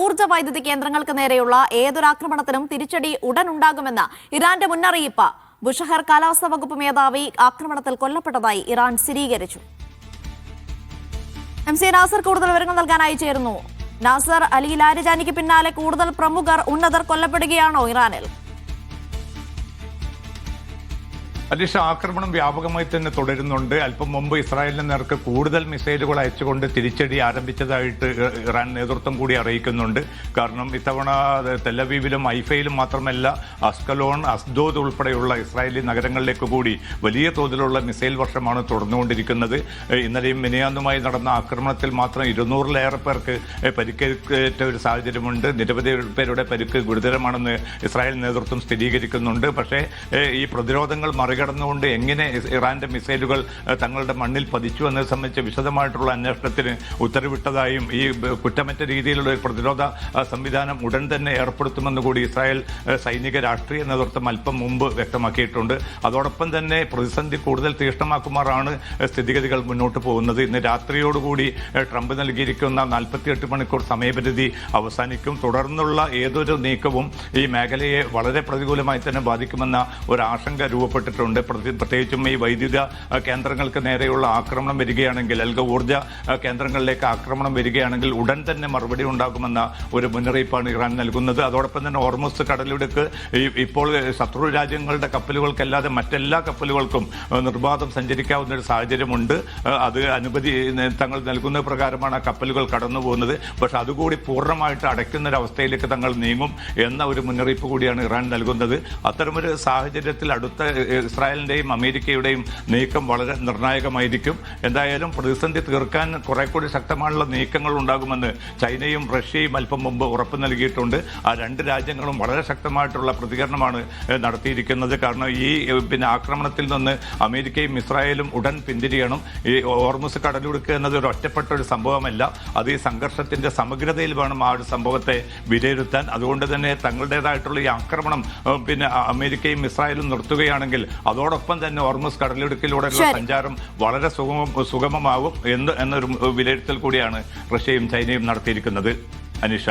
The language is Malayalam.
ഊർജ്ജ വൈദ്യുതി കേന്ദ്രങ്ങൾക്ക് നേരെയുള്ള ഏതൊരാക്രമണത്തിനും തിരിച്ചടി ഉടൻ ഉണ്ടാകുമെന്ന് ഇറാന്റെ മുന്നറിയിപ്പ്. ബുഷഹർ കാലാവസ്ഥാ വകുപ്പ് മേധാവി ആക്രമണത്തിൽ കൊല്ലപ്പെട്ടതായി ഇറാൻ സ്ഥിരീകരിച്ചു. MC നാസർ കൂടുതൽ വിവരങ്ങൾ നൽകാനായി ചേരുന്നു. നാസർ, അലി ലാരിജാനിക്ക് പിന്നാലെ കൂടുതൽ പ്രമുഖർ ഉന്നതർ കൊല്ലപ്പെടുകയാണോ ഇറാനിൽ? അലീഷ, ആക്രമണം വ്യാപകമായി തന്നെ തുടരുന്നുണ്ട്. അല്പം മുമ്പ് ഇസ്രായേലിന് നേർക്ക് കൂടുതൽ മിസൈലുകൾ അയച്ചുകൊണ്ട് തിരിച്ചടി ആരംഭിച്ചതായിട്ട് ഇറാൻ നേതൃത്വം കൂടി അറിയിക്കുന്നുണ്ട്. കാരണം ഇത്തവണ തെല്ലവീവിലും ഹൈഫയിലും മാത്രമല്ല അസ്കലോൺ, അസ്ദോദ് ഉൾപ്പെടെയുള്ള ഇസ്രായേലി നഗരങ്ങളിലേക്ക് കൂടി വലിയ തോതിലുള്ള മിസൈൽ വർഷമാണ് തുടർന്നുകൊണ്ടിരിക്കുന്നത്. ഇന്നലെയും മിനിയാന്നുമായി നടന്ന ആക്രമണത്തിൽ മാത്രം 200-ലേറെ പേർക്ക് പരിക്കേറ്റ ഒരു സാഹചര്യമുണ്ട്. നിരവധി പേരുടെ പരിക്ക് ഗുരുതരമാണെന്ന് ഇസ്രായേൽ നേതൃത്വം സ്ഥിരീകരിക്കുന്നുണ്ട്. പക്ഷേ ഈ പ്രതിരോധങ്ങൾ മറികടന്നുകൊണ്ട് എങ്ങനെ ഇറാന്റെ മിസൈലുകൾ തങ്ങളുടെ മണ്ണിൽ പതിച്ചു എന്നത് സംബന്ധിച്ച് വിശദമായിട്ടുള്ള അന്വേഷണത്തിന് ഉത്തരവിട്ടതായും ഈ കുറ്റമറ്റ രീതിയിലുള്ള ഒരു പ്രതിരോധ സംവിധാനം ഉടൻ തന്നെ ഏർപ്പെടുത്തുമെന്ന് കൂടി ഇസ്രായേൽ സൈനിക രാഷ്ട്രീയ നേതൃത്വം അല്പം മുമ്പ് വ്യക്തമാക്കിയിട്ടുണ്ട്. അതോടൊപ്പം തന്നെ പ്രതിസന്ധി കൂടുതൽ തീക്ഷ്ണമാക്കുമാറാണ് സ്ഥിതിഗതികൾ മുന്നോട്ട് പോകുന്നത്. ഇന്ന് രാത്രിയോടുകൂടി ട്രംപ് നൽകിയിരിക്കുന്ന 48 മണിക്കൂർ സമയപരിധി അവസാനിക്കും. തുടർന്നുള്ള ഏതൊരു നീക്കവും ഈ മേഖലയെ വളരെ പ്രതികൂലമായി തന്നെ ബാധിക്കുമെന്ന ഒരു ആശങ്ക രൂപപ്പെട്ടിട്ടുണ്ട്. പ്രത്യേകിച്ചും ഈ വൈദ്യുത കേന്ദ്രങ്ങൾക്ക് നേരെയുള്ള ആക്രമണം വരികയാണെങ്കിൽ, അല്ലെങ്കിൽ ഊർജ്ജ കേന്ദ്രങ്ങളിലേക്ക് ആക്രമണം വരികയാണെങ്കിൽ ഉടൻ തന്നെ മറുപടി ഉണ്ടാകുമെന്ന ഒരു മുന്നറിയിപ്പാണ് ഇറാൻ നൽകുന്നത്. അതോടൊപ്പം തന്നെ ഹോർമുസ് കടലിടുക്ക് ഇപ്പോൾ ശത്രു രാജ്യങ്ങളുടെ കപ്പലുകൾക്കല്ലാതെ മറ്റെല്ലാ കപ്പലുകൾക്കും നിർബാധം സഞ്ചരിക്കാവുന്ന ഒരു സാഹചര്യമുണ്ട്. അത് അനുമതി തങ്ങൾ നൽകുന്ന പ്രകാരമാണ് ആ കപ്പലുകൾ കടന്നു പോകുന്നത്. പക്ഷെ അതുകൂടി പൂർണ്ണമായിട്ട് അടയ്ക്കുന്ന ഒരു അവസ്ഥയിലേക്ക് തങ്ങൾ നീങ്ങും എന്ന ഒരു മുന്നറിയിപ്പ് കൂടിയാണ് ഇറാൻ നൽകുന്നത്. അത്തരമൊരു സാഹചര്യത്തിൽ അടുത്ത ഇസ്രായേലിന്റെയും അമേരിക്കയുടെയും നീക്കം വളരെ നിർണായകമായിരിക്കും. എന്തായാലും പ്രതിസന്ധി തീർക്കാൻ കുറെ കൂടി ശക്തമായുള്ള നീക്കങ്ങൾ ഉണ്ടാകുമെന്ന് ചൈനയും റഷ്യയും അല്പം മുമ്പ് ഉറപ്പ് നൽകിയിട്ടുണ്ട്. ആ രണ്ട് രാജ്യങ്ങളും വളരെ ശക്തമായിട്ടുള്ള പ്രതികരണമാണ് നടത്തിയിരിക്കുന്നത്. കാരണം ഈ ആക്രമണത്തിൽ നിന്ന് അമേരിക്കയും ഇസ്രായേലും ഉടൻ പിന്തിരിയണം. ഈ ഹോർമുസ് കടലിടുക്ക് എന്നത് ഒരു ഒറ്റപ്പെട്ട ഒരു സംഭവമല്ല. അത് ഈ സംഘർഷത്തിന്റെ സമഗ്രതയിൽ വേണം ആ ഒരു സംഭവത്തെ വിലയിരുത്താൻ. അതുകൊണ്ട് തന്നെ തങ്ങളുടേതായിട്ടുള്ള ഈ ആക്രമണം അമേരിക്കയും ഇസ്രായേലും നിർത്തുകയാണെങ്കിൽ അതോടൊപ്പം തന്നെ ഹോർമുസ് കടലിടുക്കിലൂടെയുള്ള സഞ്ചാരം വളരെ സുഗമമാകും എന്നൊരു വിലയിരുത്തൽ കൂടിയാണ് റഷ്യയും ചൈനയും നടത്തിയിരിക്കുന്നത്. അനിഷ.